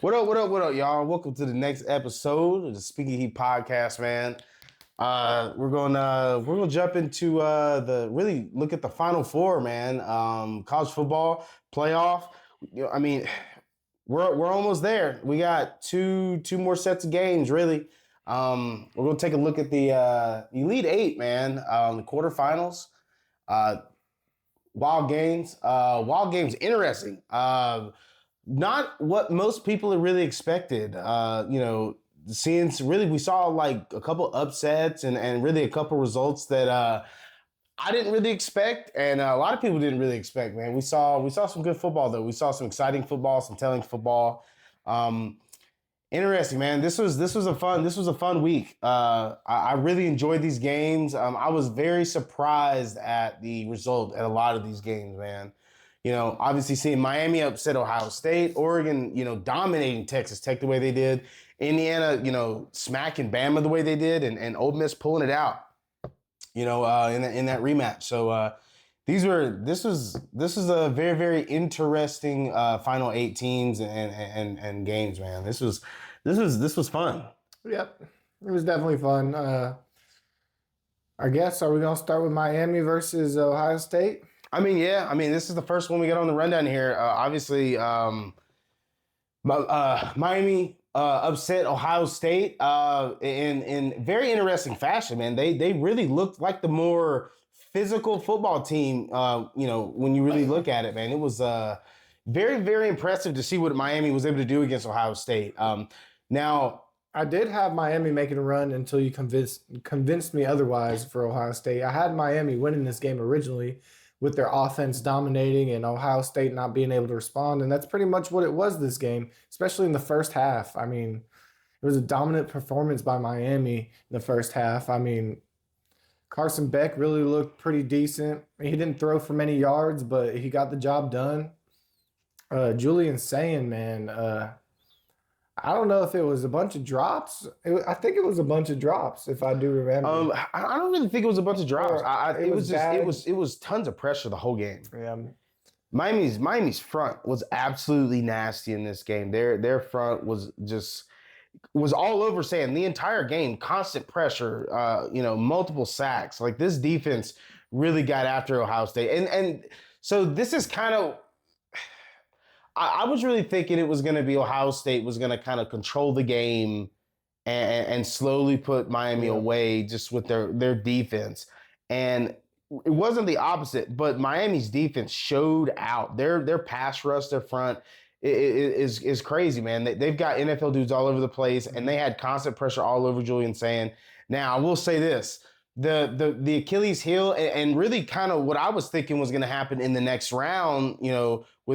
What up, y'all? Welcome to the next episode of the Speaking Heat podcast, man. We're gonna jump into the really look at the Final Four, man. College football playoff. I mean, we're almost there. We got two more sets of games, really. We're gonna take a look at the Elite Eight, man. The quarterfinals. Wild games. Wild games. Interesting. Not what most people had really expected. Since really we saw like a couple upsets and really a couple results that I didn't really expect, and a lot of people didn't really expect. Man, we saw some good football though. We saw some exciting football, some telling football. Interesting, man. This was a fun week. I really enjoyed these games. I was very surprised at the result at a lot of these games, man. Obviously seeing Miami upset Ohio State, Oregon, dominating Texas Tech the way they did, Indiana, smacking Bama the way they did, and Ole Miss pulling it out, in that rematch. So this was a very, very interesting final 8 teams and games, man. This was fun. Yep, it was definitely fun. I guess, are we gonna start with Miami versus Ohio State? This is the first one we got on the rundown here. Obviously, Miami upset Ohio State in very interesting fashion, man. They really looked like the more physical football team, when you really look at it, man. It was very, very impressive to see what Miami was able to do against Ohio State. Now, I did have Miami making a run until you convinced me otherwise for Ohio State. I had Miami winning this game originally, with their offense dominating and Ohio State not being able to respond. And that's pretty much what it was this game, especially in the first half. I mean, it was a dominant performance by Miami in the first half. I mean, Carson Beck really looked pretty decent. He didn't throw for many yards, but he got the job done. Julian Sayin, man, I don't know if it was a bunch of drops. I think it was a bunch of drops, if I do remember. I don't really think it was a bunch of drops. It was tons of pressure the whole game. Yeah. Miami's front was absolutely nasty in this game. Their front was all over saying the entire game, constant pressure, multiple sacks. Like, this defense really got after Ohio State. And so this is kind of, I was really thinking it was going to be Ohio State was going to kind of control the game and slowly put Miami away just with their defense. And it wasn't the opposite, but Miami's defense showed out. Their pass rush, their front is crazy, man. They've got NFL dudes all over the place, and they had constant pressure all over Julian Sayin. Now, I will say this. The Achilles heel and really kind of what I was thinking was going to happen in the next round,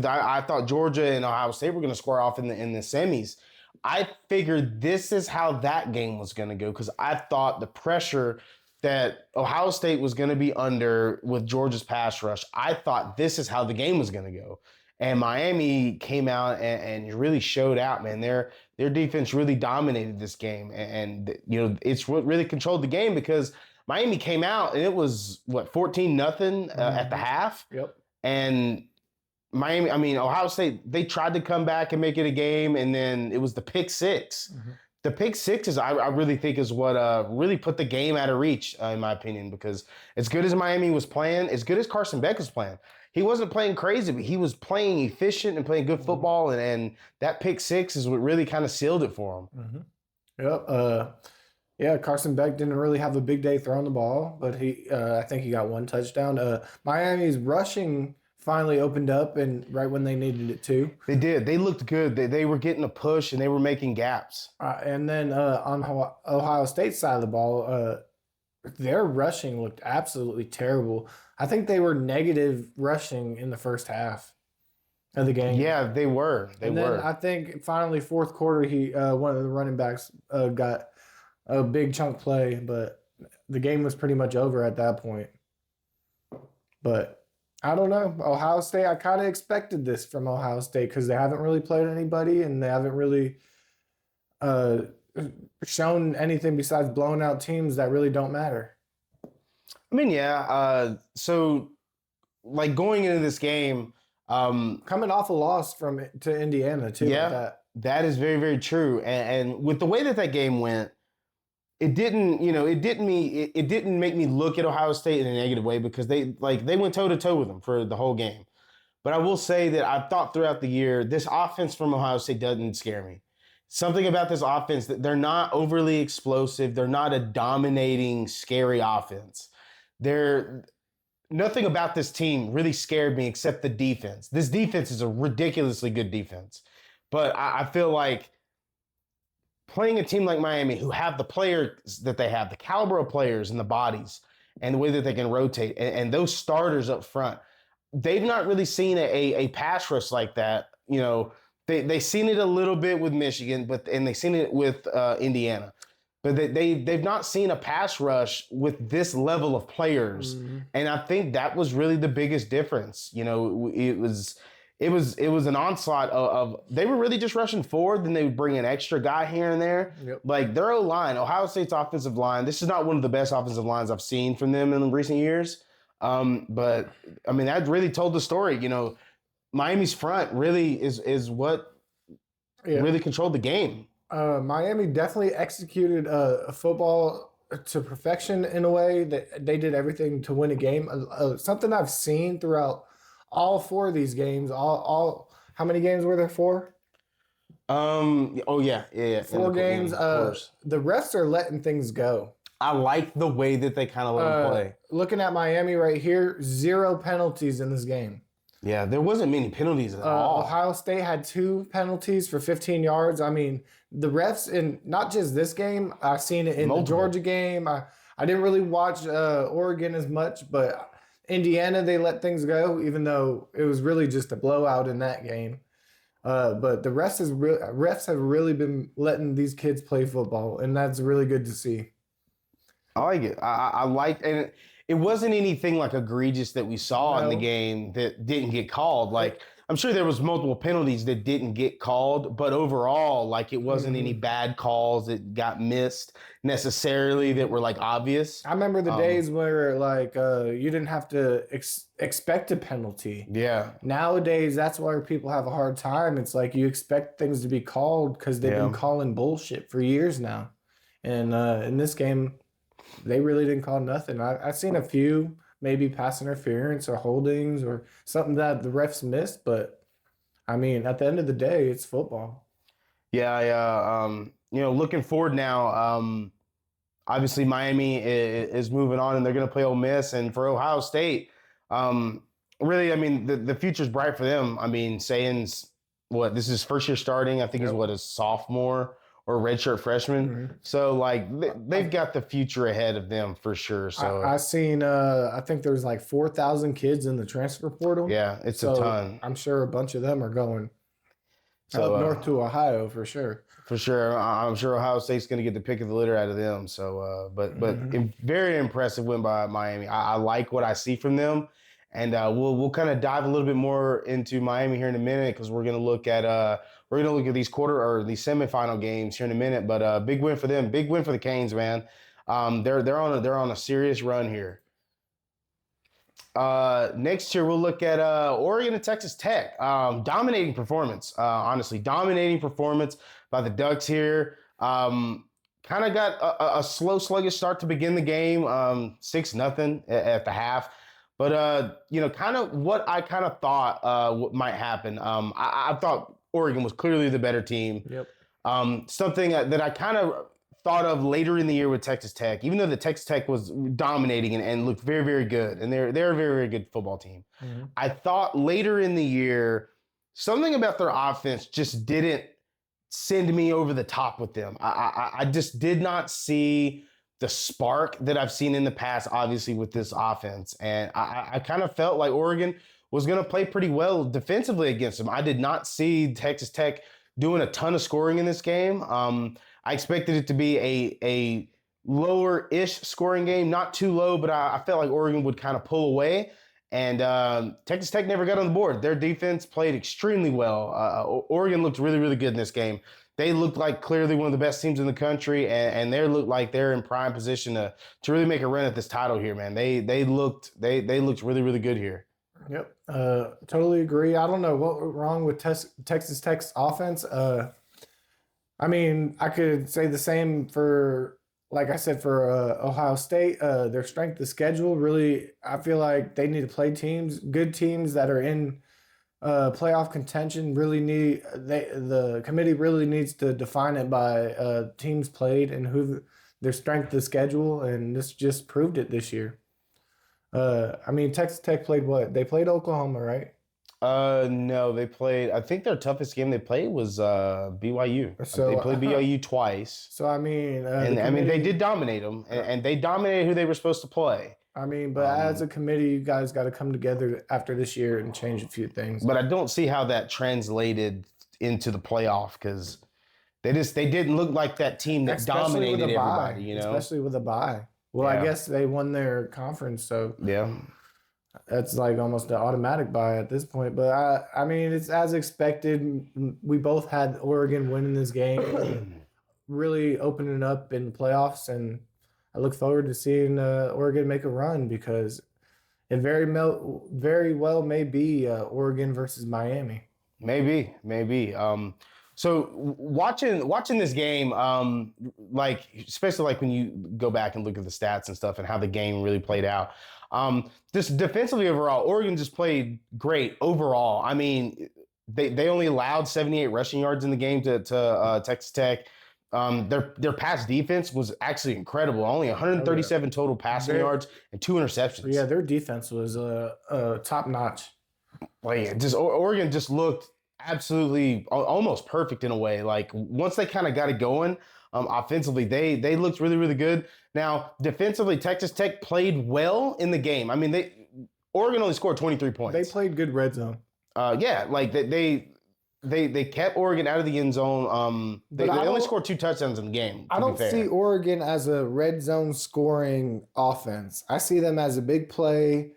I thought Georgia and Ohio State were going to square off in the semis. I figured this is how that game was going to go, because I thought the pressure that Ohio State was going to be under with Georgia's pass rush, I thought this is how the game was going to go. And Miami came out and really showed out, man. Their defense really dominated this game, and it's what really controlled the game, because Miami came out and it was 14-0 at the half. Yep. And Ohio State, they tried to come back and make it a game, and then it was the pick six. Mm-hmm. The pick six I really think is what really put the game out of reach, in my opinion, because as good as Miami was playing, as good as Carson Beck was playing, he wasn't playing crazy, but he was playing efficient and playing good football, and that pick six is what really kind of sealed it for him. Mm-hmm. Yep. Carson Beck didn't really have a big day throwing the ball, but I think he got one touchdown. Miami's rushing finally opened up, and right when they needed it to. They did. They looked good. They were getting a push, and they were making gaps. And then on Ohio State's side of the ball, their rushing looked absolutely terrible. I think they were negative rushing in the first half of the game. Yeah, they were. Then I think finally fourth quarter, one of the running backs got a big chunk play, but the game was pretty much over at that point. But I don't know. Ohio State, I kind of expected this from Ohio State because they haven't really played anybody and they haven't really shown anything besides blowing out teams that really don't matter. So, like, going into this game, coming off a loss to Indiana too. Yeah, That is very, very true. And with the way that game went, it didn't, it didn't make me look at Ohio State in a negative way because they went toe to toe with them for the whole game. But I will say that I've thought throughout the year, this offense from Ohio State doesn't scare me. Something about this offense that they're not overly explosive. They're not a dominating, scary offense. They're nothing about this team really scared me except the defense. This defense is a ridiculously good defense. But I feel like playing a team like Miami, who have the players that they have, the caliber of players and the bodies, and the way that they can rotate, and those starters up front, they've not really seen a pass rush like that. They've seen it a little bit with Michigan, and they've seen it with Indiana. But they've not seen a pass rush with this level of players, and I think that was really the biggest difference. It was an onslaught of they were really just rushing forward, then they would bring an extra guy here and there. Yep. Like their O-line, Ohio State's offensive line, this is not one of the best offensive lines I've seen from them in recent years. But I mean, that really told the story. Miami's front really is what really controlled the game. Miami definitely executed a football to perfection in a way that they did everything to win a game. Something I've seen throughout all four of these games. All how many games were there? Four. Oh yeah. Four games. The refs are letting things go. I like the way that they kind of let them play. Looking at Miami right here, 0 penalties in this game. Yeah, there wasn't many penalties at all. Ohio State had 2 penalties for 15 yards. I mean, the refs in not just this game, I've seen it in the Georgia game. I didn't really watch Oregon as much, but Indiana, they let things go, even though it was really just a blowout in that game. But the refs have really been letting these kids play football, and that's really good to see. I like it. I like, and it wasn't anything like egregious that we saw in the game that didn't get called. Like, I'm sure there was multiple penalties that didn't get called, but overall, like, it wasn't any bad calls that got missed necessarily that were like obvious. I remember the days where like you didn't have to expect a penalty. Yeah. Nowadays, that's why people have a hard time. It's like you expect things to be called because they've been calling bullshit for years now. And in this game, they really didn't call nothing. I've seen a few, maybe pass interference or holdings or something that the refs missed. But, I mean, at the end of the day, it's football. Yeah. Looking forward now, obviously Miami is moving on and they're going to play Ole Miss. And for Ohio State, really, I mean, the future's bright for them. I mean, Sayan's, this is his first year starting. I think he's a sophomore or redshirt freshman. So, like, they've got the future ahead of them for sure. So I seen, I think there's like 4,000 kids in the transfer portal. Yeah, it's a ton. I'm sure a bunch of them are going up north to Ohio for sure. For sure. I'm sure Ohio State's going to get the pick of the litter out of them. So, but very impressive win by Miami. I like what I see from them. And we'll kind of dive a little bit more into Miami here in a minute because we're going to look at these these semifinal games here in a minute. But big win for them, big win for the Canes, man. They're on a serious run here. Next year we'll look at Oregon and Texas Tech. Dominating performance, honestly, dominating performance by the Ducks here. Kind of got a slow, sluggish start to begin the game, 6-0 at the half. But, kind of what I kind of thought what might happen. I thought Oregon was clearly the better team. Yep. Something that I kind of thought of later in the year with Texas Tech, even though the Texas Tech was dominating and looked very, very good. And they're a very, very good football team. I thought later in the year, something about their offense just didn't send me over the top with them. I just did not see the spark that I've seen in the past, obviously, with this offense. And I kind of felt like Oregon was going to play pretty well defensively against them. I did not see Texas Tech doing a ton of scoring in this game. I expected it to be a lower-ish scoring game, not too low, but I felt like Oregon would kind of pull away. And Texas Tech never got on the board. Their defense played extremely well. Oregon looked really, really good in this game. They looked like clearly one of the best teams in the country, and they looked like they're in prime position to really make a run at this title here, man. They looked really, really good here. Yep, totally agree. I don't know what went wrong with Texas Tech's offense. I mean, I could say the same for, like I said, for Ohio State. Their strength of schedule really, I feel like they need to play teams, good teams that are in playoff contention. Really need the committee really needs to define it by teams played and who their strength of schedule, and this just proved it this year. I mean, Texas Tech played what? They played Oklahoma, right? No, they played. I think their toughest game they played was BYU. They So, played BYU twice, so I mean, the and I mean they committee. did dominate them, and they dominated who they were supposed to play. I mean, but as Um, a committee, you guys got to come together after this year and change a few things. but I don't see how that translated into the playoff because they didn't look like that team that Especially with dominated a bye. everybody. You know? Especially with a bye. Well, I Yeah. guess they won their conference, so Yeah. that's like almost an automatic bye at this point. But I mean, it's as expected. We both had Oregon winning this game, really opening up in the playoffs, and I look forward to seeing Oregon make a run because it very well may be Oregon versus Miami. Maybe. So watching this game, like especially like when you go back and look at the stats and stuff and how the game really played out. Just defensively overall, Oregon just played great overall. I mean, they only allowed 78 rushing yards in the game to Texas Tech. Their pass defense was actually incredible. Only 137 total passing yards and 2 interceptions. Yeah, their defense was top notch. Like just Oregon just looked absolutely almost perfect in a way. Like once they kind of got it going, offensively, they looked really good. Now defensively, Texas Tech played well in the game. I mean, Oregon only scored 23 points. They played good red zone. Yeah, like they kept Oregon out of the end zone. They only scored 2 touchdowns in the game. I don't see Oregon as a red zone scoring offense. I see them as a big play.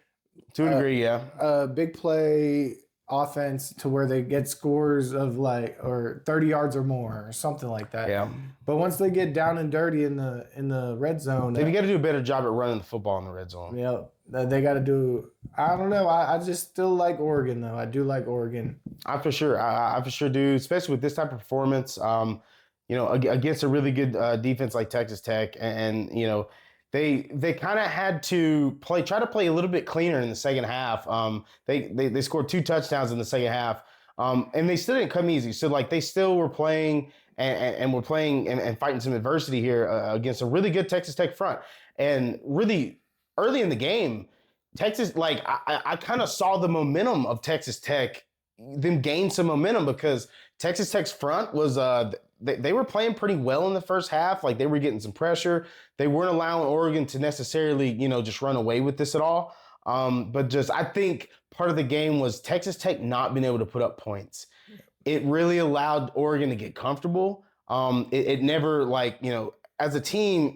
To a degree, yeah. A big play offense to where they get scores of like or 30 yards or more or something like that. Yeah. But once they get down and dirty in the red zone, They got to do a better job at running the football in the red zone. Yeah, they got to do. I don't know. I just still like Oregon though. I do like Oregon. I for sure. I for sure do, especially with this type of performance. Against a really good defense like Texas Tech, and they kind of had to try to play a little bit cleaner in the second half. They scored 2 touchdowns in the second half, and they still didn't come easy. So like they still were playing and were playing and fighting some adversity here against a really good Texas Tech front. And really early in the game, Texas, like I kind of saw the momentum of Texas Tech, them gain some momentum because Texas Tech's front was they were playing pretty well in the first half. Like they were getting some pressure. They weren't allowing Oregon to necessarily, just run away with this at all. But just I think part of the game was Texas Tech not being able to put up points. It really allowed Oregon to get comfortable. It never as a team,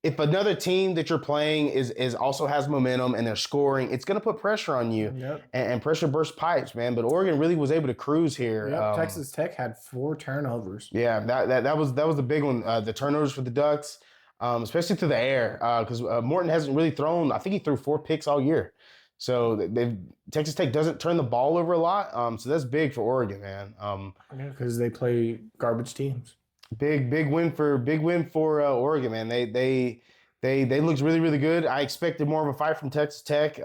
if another team that you're playing is also has momentum and they're scoring, it's going to put pressure on you. Yep. And pressure bursts pipes, man. But Oregon really was able to cruise here. Yep. Texas Tech had 4 turnovers. Yeah, that was the big one. The turnovers for the Ducks, especially through the air, because Morton hasn't really thrown. I think he threw 4 picks all year. So Texas Tech doesn't turn the ball over a lot. So that's big for Oregon, man. Because they play garbage teams. Big win for Oregon, man. They looked really good. I expected more of a fight from Texas Tech.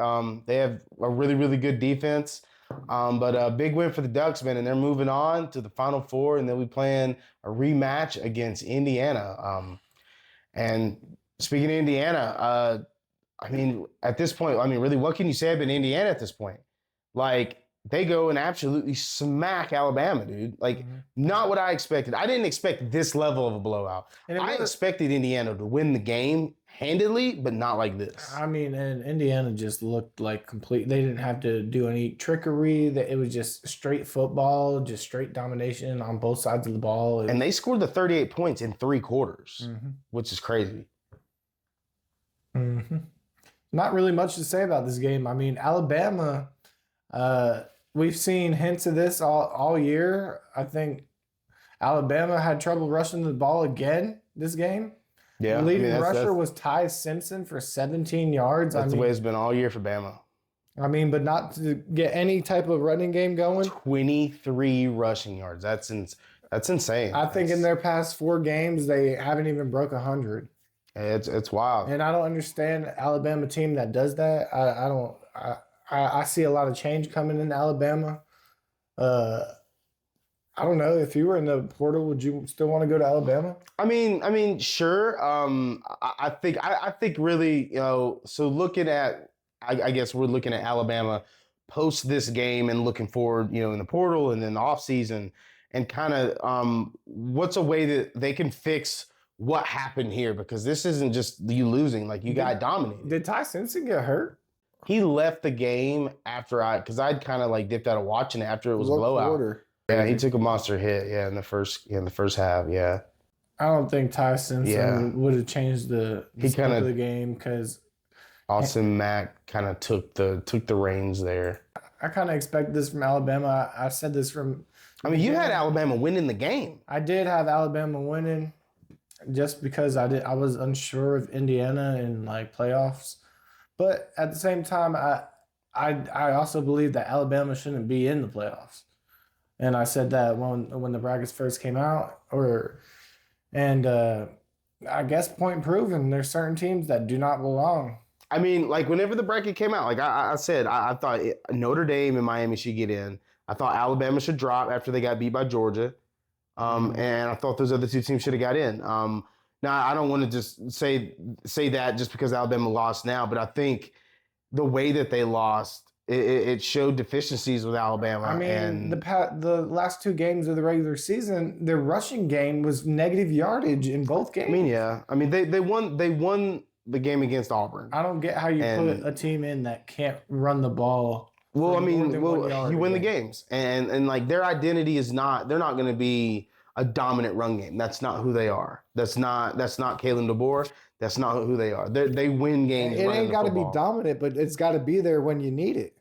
They have a really good defense. But a big win for the Ducks, man, and they're moving on to the Final Four, and they'll be playing a rematch against Indiana. And speaking of Indiana, I mean, at this point, really, what can you say about Indiana at this point? Like, they go and absolutely smack Alabama, dude. Like, not what I expected. I didn't expect this level of a blowout. I expected Indiana to win the game handedly, but not like this. I mean, and Indiana just looked like complete. They didn't have to do any trickery. That it was just straight football, just straight domination on both sides of the ball. And they scored the 38 points in 3 quarters, which is crazy. Not really much to say about this game. I mean, Alabama. We've seen hints of this all year. I think Alabama had trouble rushing the ball again this game. Yeah, the leading rusher was Ty Simpson for 17 yards. That's the way it's been all year for Bama. I mean, but not to get any type of running game going. 23 rushing yards. That's That's insane. I think in their past 4 games, they haven't even broke 100. It's wild. And I don't understand Alabama team that does that. I don't. I see a lot of change coming in Alabama. Uh, I don't know if you were in the portal, would you still want to go to Alabama? Sure. I think really, so looking at, I guess we're looking at Alabama post this game and looking forward, in the portal and then the off season, and kind of what's a way that they can fix what happened here, because this isn't just you losing, like you got dominated. Did Ty Simpson get hurt? He left the game after because I'd kind of like dipped out of watching it after it was a blowout. Quarter? Yeah, he took a monster hit. Yeah, in the first half. Yeah. I don't think Ty Simpson would have changed the speed of the game, because Austin Mack kind of took the reins there. I kind of expect this from Alabama. I said this from. You had Alabama winning the game. I did have Alabama winning, just because I was unsure of Indiana in like playoffs, but at the same time, I also believe that Alabama shouldn't be in the playoffs. And I said that when the brackets first came out, I guess point proven. There's certain teams that do not belong. Like whenever the bracket came out, like I said, I thought Notre Dame and Miami should get in. I thought Alabama should drop after they got beat by Georgia, and I thought those other two teams should have got in. Now I don't want to just say that just because Alabama lost now, but I think the way that they lost. It showed deficiencies with Alabama. The last 2 games of the regular season, their rushing game was negative yardage in both games. They won the game against Auburn. I don't get how you put a team in that can't run the ball. Well, you win the games, and like their identity is not. They're not going to be a dominant run game. That's not who they are. That's not Kalen DeBoer. That's not who they are. They win games. It ain't got to be dominant, but it's got to be there when you need it.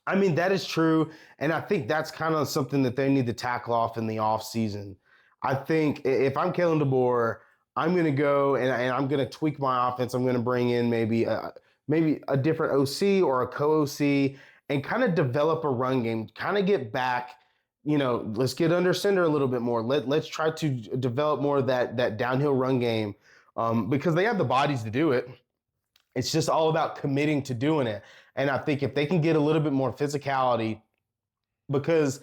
That is true. And I think that's kind of something that they need to tackle off in the offseason. I think if I'm Kalen DeBoer, I'm going to go and I'm going to tweak my offense. I'm going to bring in maybe a different OC or a co-OC and kind of develop a run game, kind of get back, let's get under center a little bit more. Let's try to develop more of that downhill run game because they have the bodies to do it. It's just all about committing to doing it. And I think if they can get a little bit more physicality, because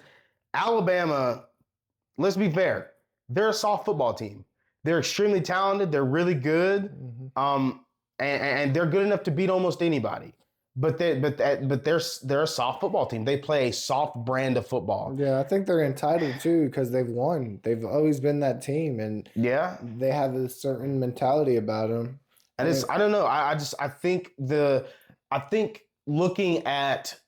Alabama, let's be fair, they're a soft football team. They're extremely talented. They're really good, and they're good enough to beat almost anybody. But they're a soft football team. They play a soft brand of football. Yeah, I think they're entitled too because they've won. They've always been that team, and they have a certain mentality about them. And I don't know. I think looking at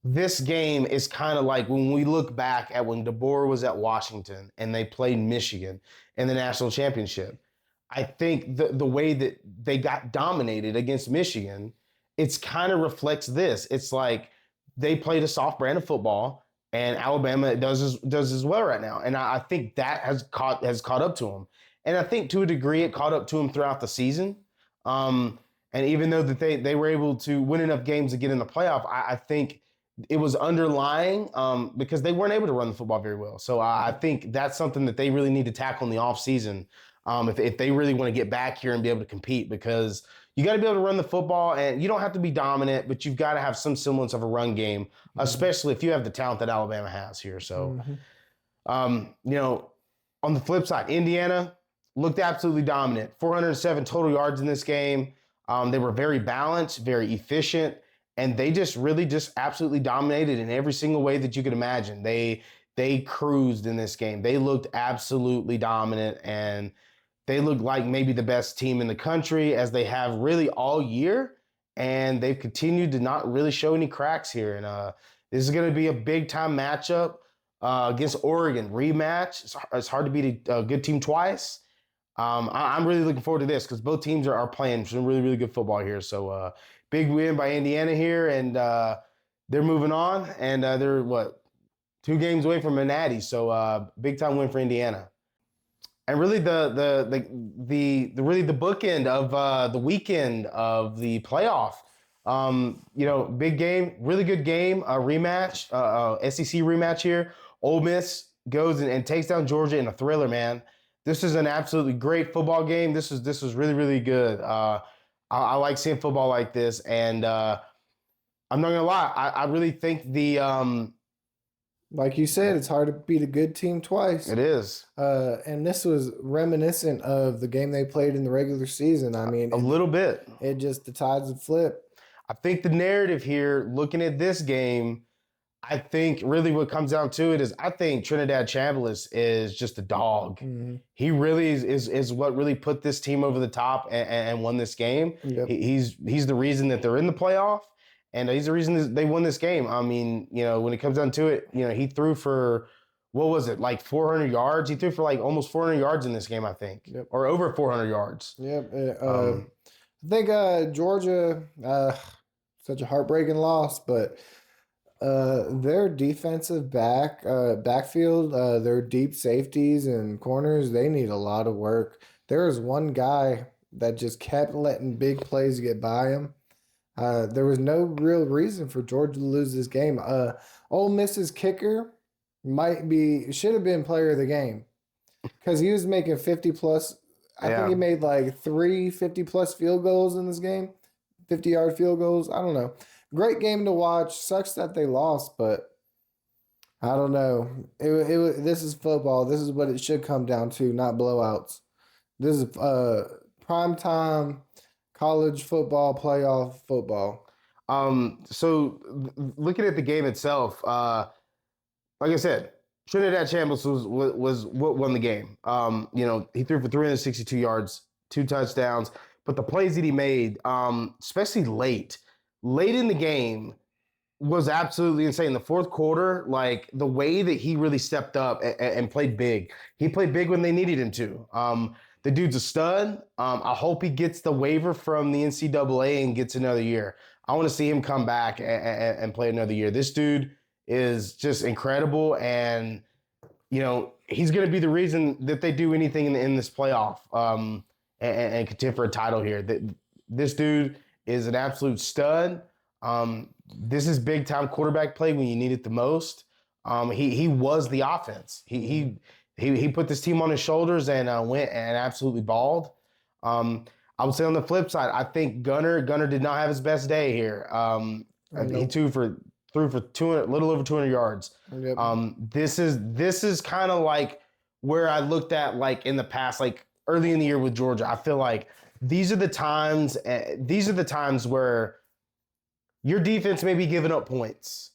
this game is kind of like when we look back at when DeBoer was at Washington and they played Michigan in the national championship. I think the way that they got dominated against Michigan, it's kind of reflects this. It's like they played a soft brand of football, and Alabama does as well right now. And I think that has caught up to them. And I think to a degree it caught up to them throughout the season. And even though that they were able to win enough games to get in the playoff, I think it was underlying because they weren't able to run the football very well. So I think that's something that they really need to tackle in the offseason if they really want to get back here and be able to compete, because you got to be able to run the football, and you don't have to be dominant, but you've got to have some semblance of a run game, especially if you have the talent that Alabama has here. So, on the flip side, Indiana looked absolutely dominant. 407 total yards in this game. They were very balanced, very efficient, and they just absolutely dominated in every single way that you could imagine. They cruised in this game. They looked absolutely dominant, and they looked like maybe the best team in the country, as they have really all year, and they've continued to not really show any cracks here. And this is going to be a big-time matchup against Oregon. Rematch. It's hard to beat a good team twice. I'm really looking forward to this because both teams are playing some really, really good football here. So big win by Indiana here, and they're moving on, and they're 2 games away from a natty. So big time win for Indiana. And really the bookend of the weekend of the playoff. Big game, really good game, a rematch, SEC rematch here. Ole Miss goes and takes down Georgia in a thriller, man. This is an absolutely great football game. This was really, really good. I like seeing football like this, and I'm not gonna lie. I really think Like you said, it's hard to beat a good team twice. it is And this was reminiscent of the game they played in the regular season. I mean, a little bit. it just the tides would flip. I think the narrative here, looking at this game, I think really what comes down to it is I think Trinidad Chambliss is just a dog. Mm-hmm. He really is what really put this team over the top and won this game. Yep. He's the reason that they're in the playoff, and he's the reason that they won this game. I mean, when it comes down to it, he threw for what was it, like 400 yards? He threw for like almost 400 yards in this game, I think, Yep. or over 400 yards. Yep. I think Georgia, such a heartbreaking loss, but their defensive backfield, their deep safeties and corners, they need a lot of work. There was one guy that just kept letting big plays get by him. There was no real reason for Georgia to lose this game. Ole Miss's kicker should have been player of the game because he was making 50 plus. I think he made like 3 50-plus field goals in this game, 50-yard field goals. I don't know. Great game to watch. Sucks that they lost, but I don't know. This is football. This is what it should come down to, not blowouts. This is primetime college football, playoff football. So looking at the game itself, like I said, Trinidad Chambliss was what won the game. He threw for 362 yards, 2 touchdowns, but the plays that he made, especially late in the game, was absolutely insane. The fourth quarter, like the way that he really stepped up and played big. He played big when they needed him to. The dude's a stud. I hope he gets the waiver from the NCAA and gets another year. I want to see him come back and play another year. This dude is just incredible, and he's going to be the reason that they do anything in this playoff and contend for a title here. This dude is an absolute stud. This is big time quarterback play when you need it the most. He was the offense. He put this team on his shoulders and went and absolutely balled. I would say on the flip side, I think Gunner did not have his best day here. He threw for 200, little over 200 yards. Yep. This is kind of like where I looked at like in the past, like early in the year with Georgia. I feel like these are the times where your defense may be giving up points.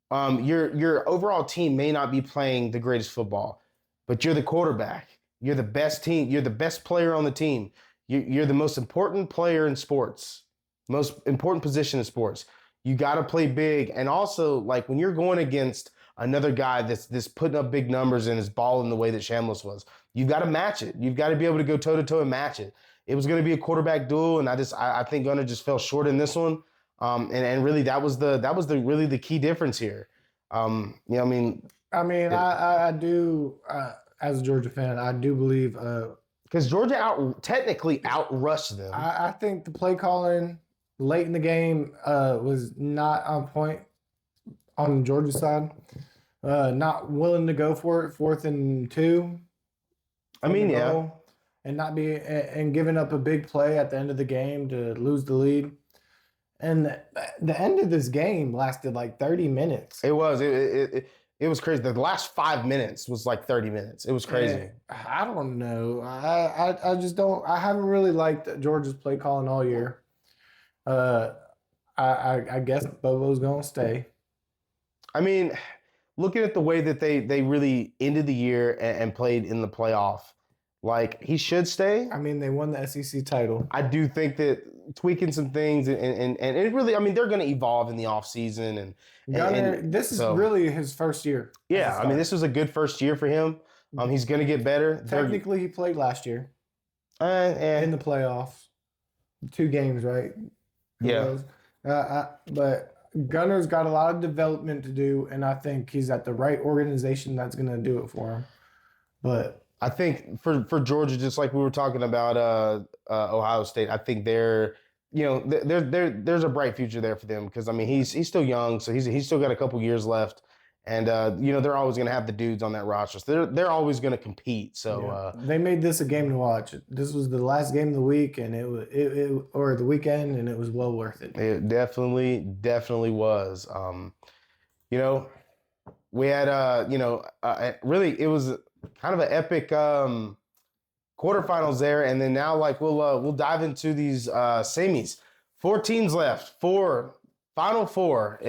Your overall team may not be playing the greatest football, but you're the quarterback. You're the best team. You're the best player on the team. You're the most important player in sports, most important position in sports. You got to play big. And also, like, when you're going against another guy that's putting up big numbers and is balling the way that Chambliss was, you've got to match it. You've got to be able to go toe-to-toe and match it. It was going to be a quarterback duel, and I think Gunner just fell short in this one. And really, that was really the key difference here. I do, as a Georgia fan, I do believe because Georgia technically outrushed them. I think the play calling late in the game was not on point on Georgia's side. Not willing to go for it, 4th and 2. And giving up a big play at the end of the game to lose the lead. And the end of this game lasted like 30 minutes. It was. It was crazy. The last 5 minutes was like 30 minutes. It was crazy. I don't know. I just don't. I haven't really liked Georgia's play calling all year. I guess Bobo's gonna stay. I mean, looking at the way that they really ended the year and played in the playoff, like, he should stay. I mean, they won the SEC title. I do think that tweaking some things and it really, I mean, they're going to evolve in the offseason. This is really his first year. Yeah, I mean, this was a good first year for him. He's going to get better. Technically, he played last year in the playoffs. 2 games, right? Yeah. But Gunner's got a lot of development to do, and I think he's at the right organization that's going to do it for him. But I think for Georgia, just like we were talking about Ohio State, I think there's a bright future there for them because, I mean, he's still young, so he's still got a couple years left, And they're always going to have the dudes on that roster. So they're always going to compete. So they made this a game to watch. This was the last game of the week, and or the weekend, and it was well worth it. It definitely was. We had really it was kind of an epic quarterfinals there, and then now we'll dive into these semis. 4 teams left, final four.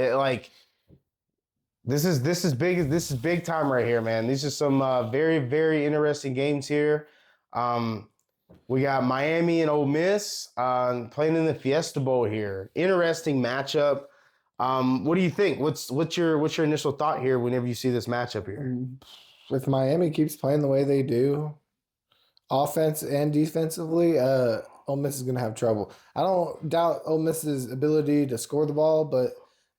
This is big. This is big time right here, man. These are some very, very interesting games here. We got Miami and Ole Miss playing in the Fiesta Bowl here. Interesting matchup. What do you think? What's your initial thought here whenever you see this matchup here? If Miami keeps playing the way they do, offense and defensively, Ole Miss is going to have trouble. I don't doubt Ole Miss's ability to score the ball, but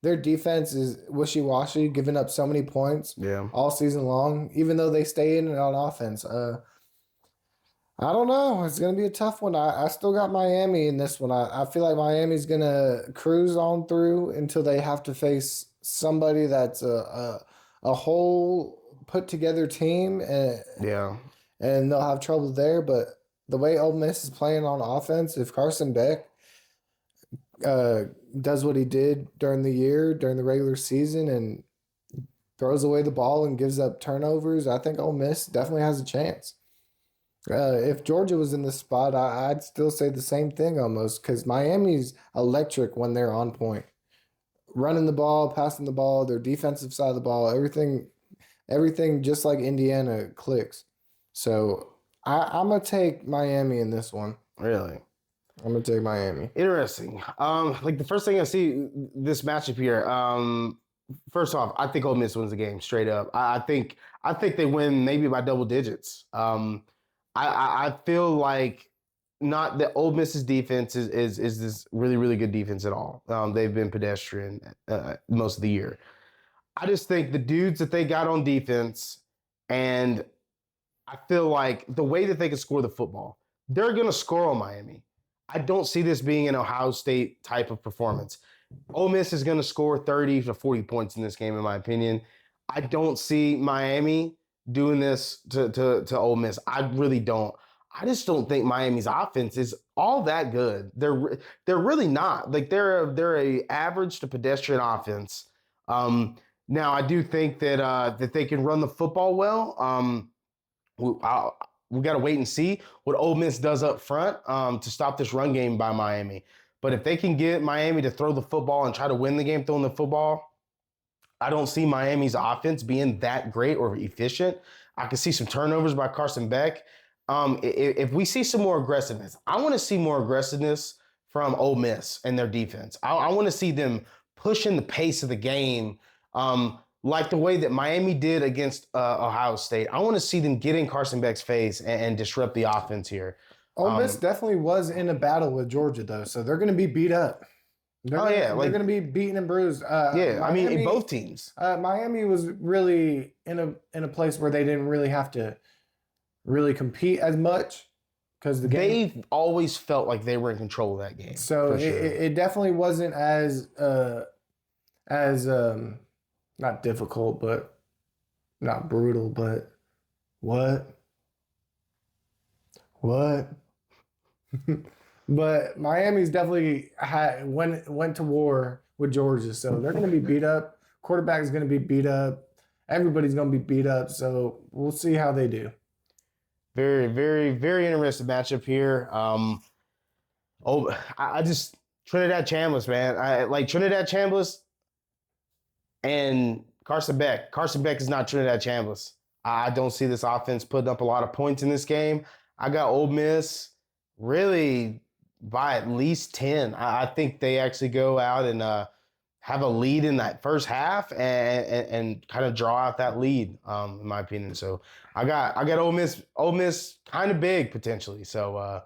their defense is wishy-washy, giving up so many points all season long, even though they stay in and on offense. I don't know. It's going to be a tough one. I still got Miami in this one. I feel like Miami's going to cruise on through until they have to face somebody that's a whole put-together team. And they'll have trouble there. But the way Ole Miss is playing on offense, if Carson Beck does what he did during the regular season, and throws away the ball and gives up turnovers, I think Ole Miss definitely has a chance. If Georgia was in this spot, I'd still say the same thing almost, because Miami's electric when they're on point. Running the ball, passing the ball, their defensive side of the ball, everything just like Indiana clicks. So I'm going to take Miami in this one. Really? I'm going to take Miami. Interesting. The first thing I see this matchup here, first off, I think Ole Miss wins the game straight up. I think they win maybe by double digits. I feel like not that Ole Miss's defense is this really, really good defense at all. They've been pedestrian most of the year. I just think the dudes that they got on defense, and I feel like the way that they can score the football, they're going to score on Miami. I don't see this being an Ohio State type of performance. Ole Miss is going to score 30 to 40 points in this game, in my opinion. I don't see Miami doing this to Ole Miss. I really don't. I just don't think Miami's offense is all that good. They're really not. They're a average to pedestrian offense. Now I do think that they can run the football well. We got to wait and see what Ole Miss does up front to stop this run game by Miami. But if they can get Miami to throw the football and try to win the game throwing the football, I don't see Miami's offense being that great or efficient. I can see some turnovers by Carson Beck. If we see some more aggressiveness, I want to see more aggressiveness from Ole Miss and their defense. I want to see them pushing the pace of the game like the way that Miami did against Ohio State. I want to see them get in Carson Beck's face and disrupt the offense here. Ole Miss definitely was in a battle with Georgia, though, so they're going to be beat up. They're going to be beaten and bruised. In both teams. Miami was really in a place where they didn't really have to really compete as much because they've always felt like they were in control of that game. So it definitely wasn't as not difficult, but not brutal. But what? But Miami's definitely went to war with Georgia, so they're going to be beat up. Quarterback's going to be beat up. Everybody's going to be beat up, so we'll see how they do. Very, very, very interesting matchup here. I just Trinidad Chambliss, man. I like Trinidad Chambliss and Carson Beck. Carson Beck is not Trinidad Chambliss. I don't see this offense putting up a lot of points in this game. I got Ole Miss really by at least 10. I think they actually go out and have a lead in that first half and kind of draw out that lead, in my opinion. So I got Ole Miss kind of big potentially. So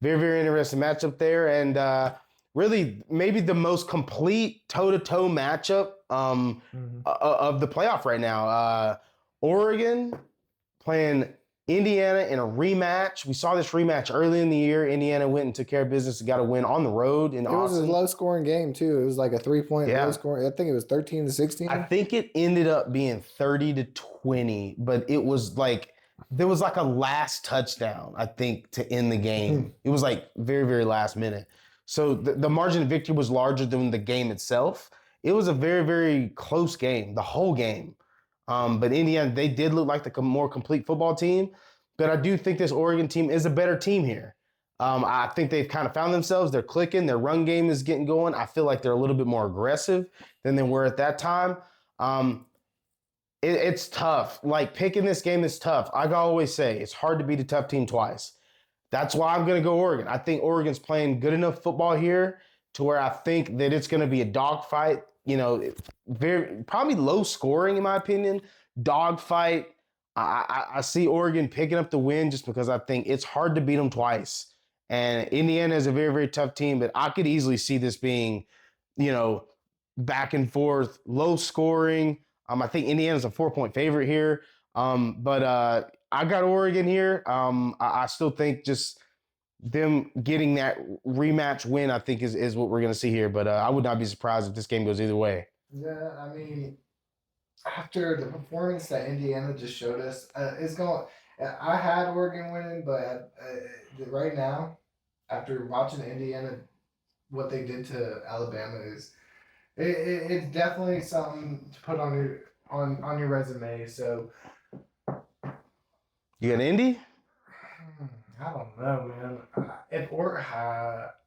very, very interesting matchup there. And really maybe the most complete toe-to-toe matchup of the playoff right now. Oregon playing Indiana in a rematch. We saw this rematch early in the year. Indiana went and took care of business and got a win on the road in It was a Austin. low scoring game too. It was like a 3-point low scoring. I think it was 13-16. I think it ended up being 30-20, but it was like there was like a last touchdown, I think, to end the game. It was like very, very last minute. So the margin of victory was larger than the game itself. It was a very, very close game, the whole game. But Indiana, they did look like the more complete football team. But I do think this Oregon team is a better team here. I think they've kind of found themselves. They're clicking. Their run game is getting going. I feel like they're a little bit more aggressive than they were at that time. It's tough. Like, picking this game is tough. I always say it's hard to beat a tough team twice. That's why I'm going to go Oregon. I think Oregon's playing good enough football here to where I think that it's going to be a dogfight. You know, very probably low scoring in my opinion. Dogfight. I see Oregon picking up the win just because I think it's hard to beat them twice. And Indiana is a very, very tough team, but I could easily see this being, you know, back and forth, low scoring. I think Indiana's a 4-point favorite here. But I got Oregon here. I still think just them getting that rematch win, I think, is what we're going to see here. But I would not be surprised if this game goes either way. Yeah, I mean, after the performance that Indiana just showed us, it's going. I had Oregon winning, but right now, after watching Indiana, what they did to Alabama is it's definitely something to put on your resume. So you got Indy? I don't know, man.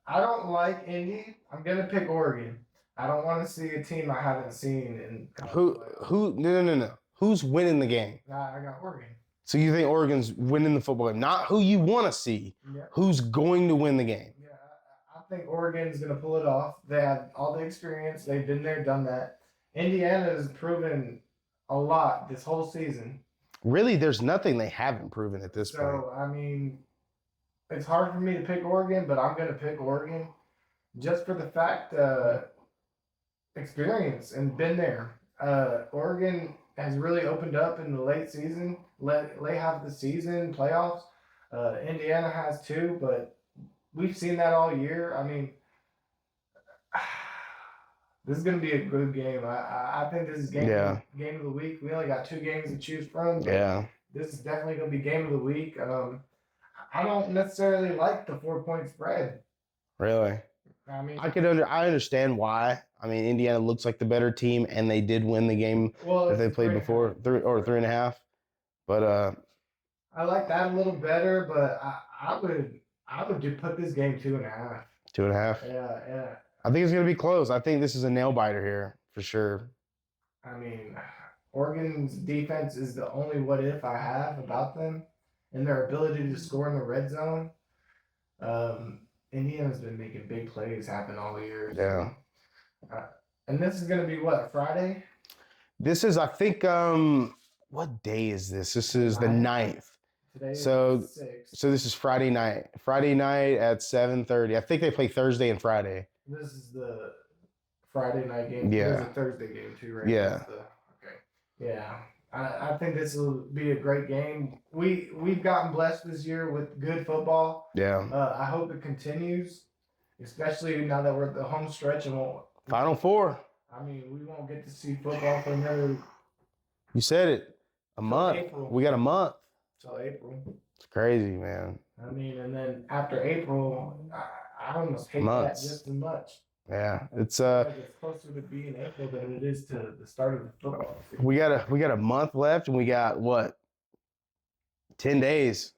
I don't like Indy. I'm gonna pick Oregon. I don't want to see a team I haven't seen in. No. Who's winning the game? I got Oregon. So you think Oregon's winning the football game? Not who you want to see. Yeah. Who's going to win the game? Yeah, I think Oregon's going to pull it off. They have all the experience. They've been there, done that. Indiana has proven a lot this whole season. Really, there's nothing they haven't proven at this point. So, I mean, it's hard for me to pick Oregon, but I'm going to pick Oregon just for the fact experience and been there. Oregon has really opened up in the late season, late half of the season, playoffs. Indiana has too, but we've seen that all year. I mean, this is going to be a good game. I think this is game of the week. We only got 2 games to choose from. Yeah. This is definitely going to be game of the week. I don't necessarily like the 4-point spread. Really? I mean, I understand why. I mean, Indiana looks like the better team, and they did win the game that they played before, 3.5. But I like that a little better. But I would just put this game 2.5. 2.5. Yeah. I think it's gonna be close. I think this is a nail biter here for sure. I mean, Oregon's defense is the only what if I have about them, and their ability to score in the red zone. Indiana's been making big plays happen all year. Yeah. And this is going to be what, Friday? This is, I think, what day is this? This is the 9th. Today is So 6th. So this is Friday night. Friday night at 7:30. I think they play Thursday and Friday. This is the Friday night game. Yeah. There's a Thursday game too, right? Yeah. Okay. Yeah. I think this will be a great game. We've gotten blessed this year with good football. Yeah. I hope it continues, especially now that we're at the home stretch and Final Four. I mean, we won't get to see football for another. You said it. A month. April. We got a month. Till April. It's crazy, man. I mean, and then after April, I almost hate that just as much. Yeah, it's It's closer to being April than it is to the start of the football season. we got a month left, and we got what, 10 days,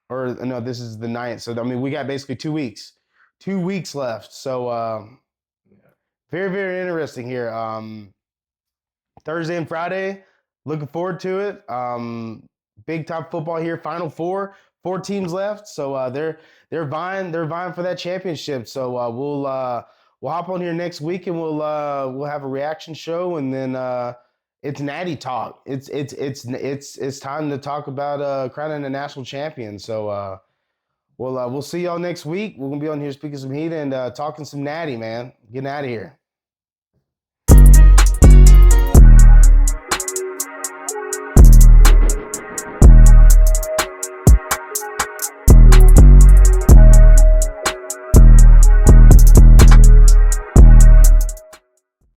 or no, this is the 9th. So I mean, we got basically 2 weeks, 2 weeks left. So very, very interesting here. Thursday and Friday, looking forward to it. Big time football here. Final Four, 4 teams left. So they're vying for that championship. So we'll hop on here next week, and we'll have a reaction show, and then it's Natty talk. It's time to talk about crowning a national champion. So we'll see y'all next week. We're gonna be on here speaking some heat and talking some Natty, man. Getting out of here.